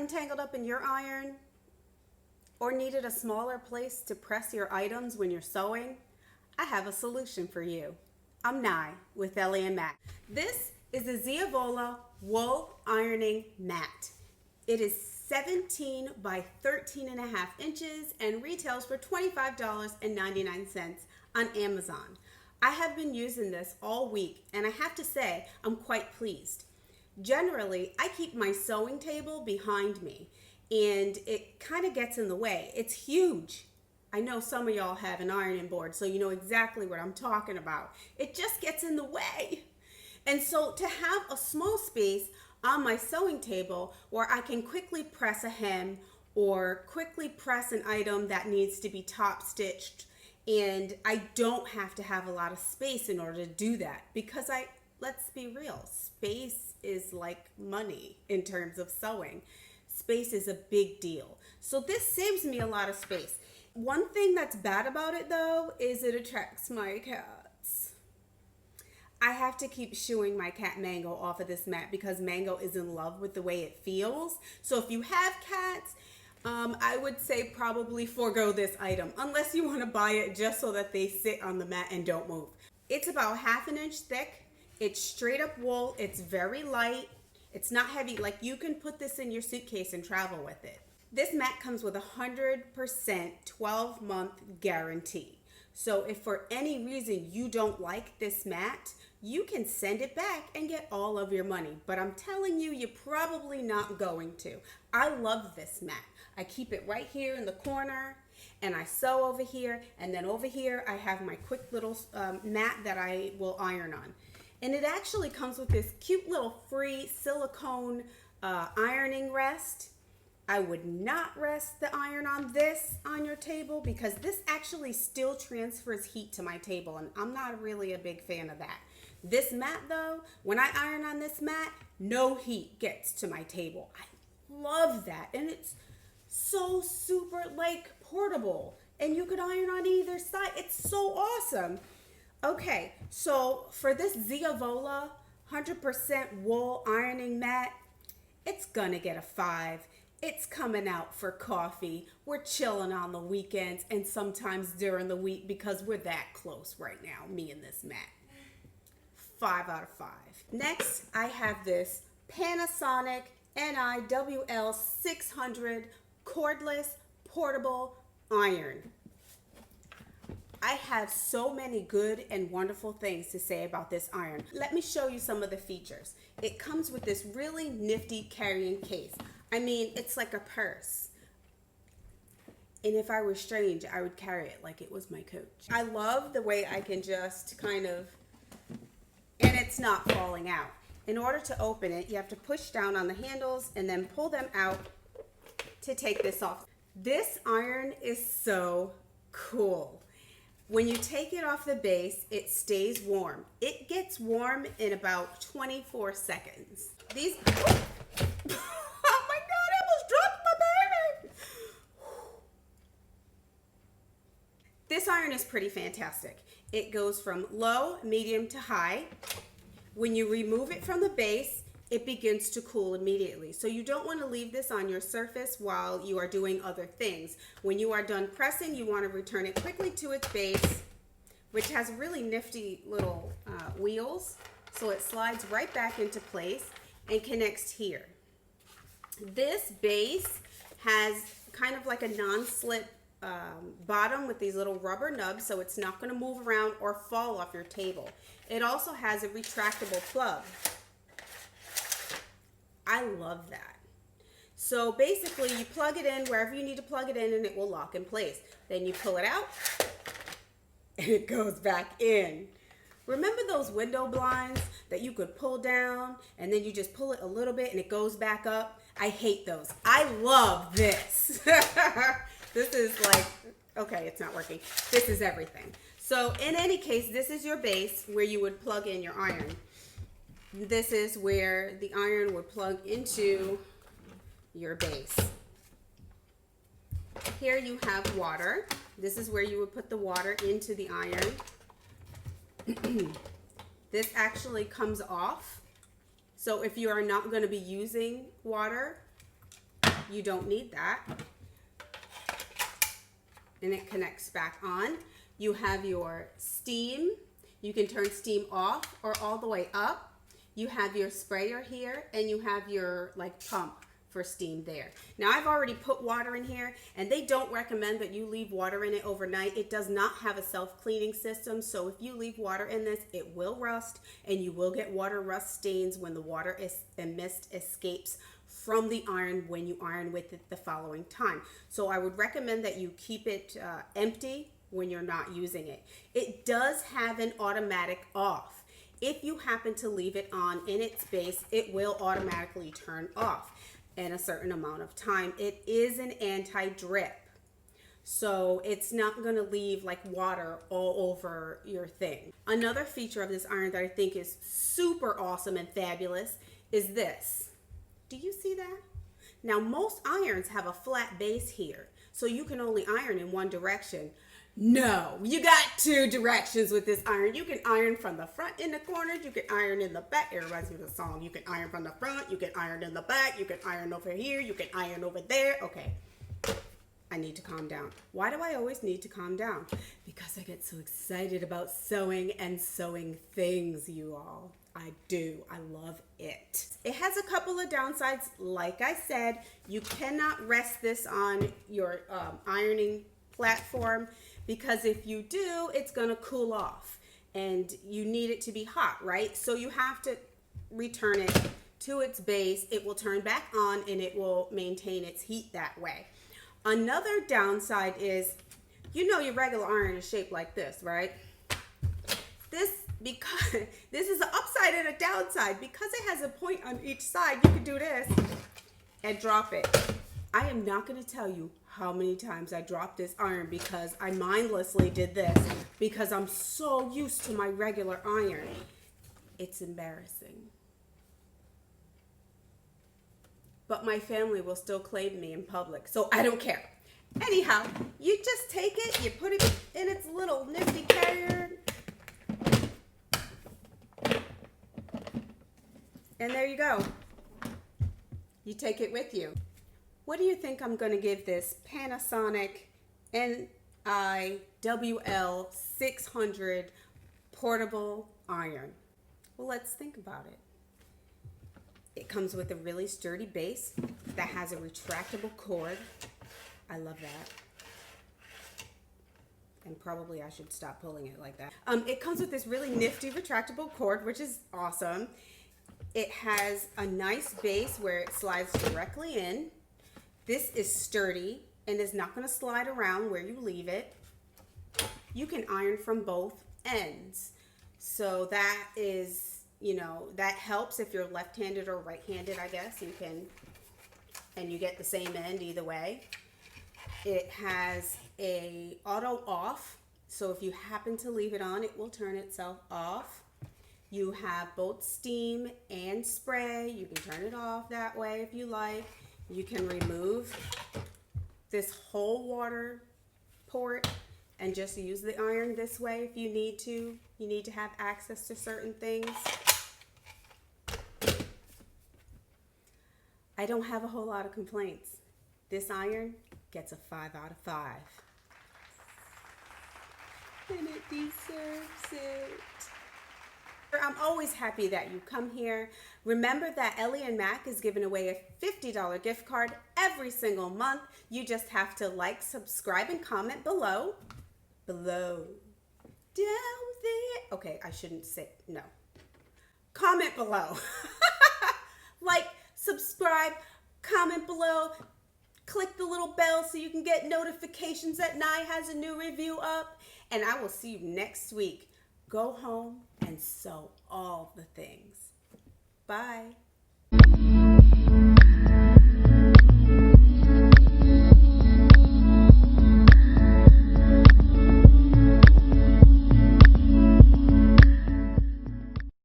tangled up in your iron or needed a smaller place to press your items when you're sewing? I have a solution for you. I'm Nye with Ellie and Matt. This is the Ziavola wool ironing mat. It is 17 by 13.5 inches and retails for $25.99 on Amazon. I have been using this all week and I have to say I'm quite pleased. Generally, I keep my sewing table behind me and it kind of gets in the way. It's huge. I know some of y'all have an ironing board, so you know exactly what I'm talking about. It just gets in the way. And so to have a small space on my sewing table where I can quickly press a hem or quickly press an item that needs to be top stitched, and I don't have to have a lot of space in order to do that, because let's be real, space is like money in terms of sewing. Space is a big deal. So this saves me a lot of space. One thing that's bad about it though is it attracts my cats. I have to keep shooing my cat Mango off of this mat because Mango is in love with the way it feels. So if you have cats, I would say probably forego this item unless you want to buy it just so that they sit on the mat and don't move. It's about 1/2 inch thick. It's straight up wool. It's very light. It's not heavy. Like, you can put this in your suitcase and travel with it. This mat comes with a 100% 12-month guarantee. So if for any reason you don't like this mat, you can send it back and get all of your money. But I'm telling you, you're probably not going to. I love this mat. I keep it right here in the corner and I sew over here. And then over here, I have my quick little mat that I will iron on. And it actually comes with this cute little free silicone ironing rest. I would not rest the iron on this on your table because this actually still transfers heat to my table, and I'm not really a big fan of that. This mat though, when I iron on this mat, no heat gets to my table. I love that, and it's so super like portable, and you could iron on either side. It's so awesome. Okay, so for this Ziavola 100% wool ironing mat, it's gonna get a 5. It's coming out for coffee. We're chilling on the weekends and sometimes during the week because we're that close right now, me and this mat. 5 out of 5. Next, I have this Panasonic NIWL 600 cordless portable iron. I have so many good and wonderful things to say about this iron. Let me show you some of the features. It comes with this really nifty carrying case. I mean, it's like a purse. And if I were strange, I would carry it like it was my coach. I love the way I can just kind of, and it's not falling out. In order to open it, you have to push down on the handles and then pull them out to take this off. This iron is so cool. When you take it off the base, it stays warm. It gets warm in about 24 seconds. These, oh my God, I almost dropped my baby. This iron is pretty fantastic. It goes from low, medium to high. When you remove it from the base, it begins to cool immediately. So you don't want to leave this on your surface while you are doing other things. When you are done pressing, you want to return it quickly to its base, which has really nifty little wheels. So it slides right back into place and connects here. This base has kind of like a non-slip bottom with these little rubber nubs, so it's not going to move around or fall off your table. It also has a retractable plug. I love that. So basically you plug it in wherever you need to plug it in and it will lock in place. Then you pull it out and it goes back in. Remember those window blinds that you could pull down and then you just pull it a little bit and it goes back up? I hate those. I love this. This is like, okay, it's not working. This is everything. So in any case, this is your base where you would plug in your iron. This is where the iron would plug into your base. Here you have water. This is where you would put the water into the iron. This actually comes off. So if you are not going to be using water, you don't need that. And it connects back on. You have your steam. You can turn steam off or all the way up. You have your sprayer here, and you have your like pump for steam there. Now I've already put water in here, and they don't recommend that you leave water in it overnight. It does not have a self-cleaning system, so if you leave water in this, it will rust, and you will get water rust stains when the water and mist escapes from the iron when you iron with it the following time. So I would recommend that you keep it empty when you're not using it. It does have an automatic off. If you happen to leave it on in its base, it will automatically turn off in a certain amount of time. It is an anti-drip, so it's not going to leave like water all over your thing. Another feature of this iron that I think is super awesome and fabulous is this. Do you see that? Now most irons have a flat base here, so you can only iron in one direction. No, you got two directions with this iron. You can iron from the front in the corners. You can iron in the back. It reminds me of the song. You can iron from the front. You can iron in the back. You can iron over here. You can iron over there. Okay, I need to calm down. Why do I always need to calm down? Because I get so excited about sewing and sewing things, you all. I do. I love it. It has a couple of downsides. Like I said, you cannot rest this on your ironing platform, because if you do, it's gonna cool off and you need it to be hot, right? So you have to return it to its base. It will turn back on and it will maintain its heat that way. Another downside is, you know, your regular iron is shaped like this, right? Because this is an upside and a downside. Because it has a point on each side, you can do this and drop it. I am not going to tell you how many times I dropped this iron because I mindlessly did this because I'm so used to my regular iron. It's embarrassing. But my family will still claim me in public, so I don't care. Anyhow, you just take it, you put it in its little nifty carrier, and there you go. You take it with you. What do you think I'm going to give this Panasonic NIWL 600 portable iron? Well, let's think about it. It comes with a really sturdy base that has a retractable cord. I love that. And probably I should stop pulling it like that. It comes with this really nifty retractable cord, which is awesome. It has a nice base where it slides directly in. This is sturdy and is not going to slide around where you leave it. You can iron from both ends. So that is, you know, that helps if you're left-handed or right-handed, I guess. You can, and you get the same end either way. It has a auto off. So if you happen to leave it on, it will turn itself off. You have both steam and spray. You can turn it off that way if you like. You can remove this whole water port and just use the iron this way if you need to. You need to have access to certain things. I don't have a whole lot of complaints. This iron gets a 5 out of 5. And it deserves it. I'm always happy that you come here. Remember that Ellie and Mac is giving away a $50 gift card every single month. You just have to like, subscribe, and comment below. Down there. Okay, I shouldn't say, no. Comment below. Like, subscribe, comment below. Click the little bell so you can get notifications that Nye has a new review up. And I will see you next week. Go home and sew all the things. Bye.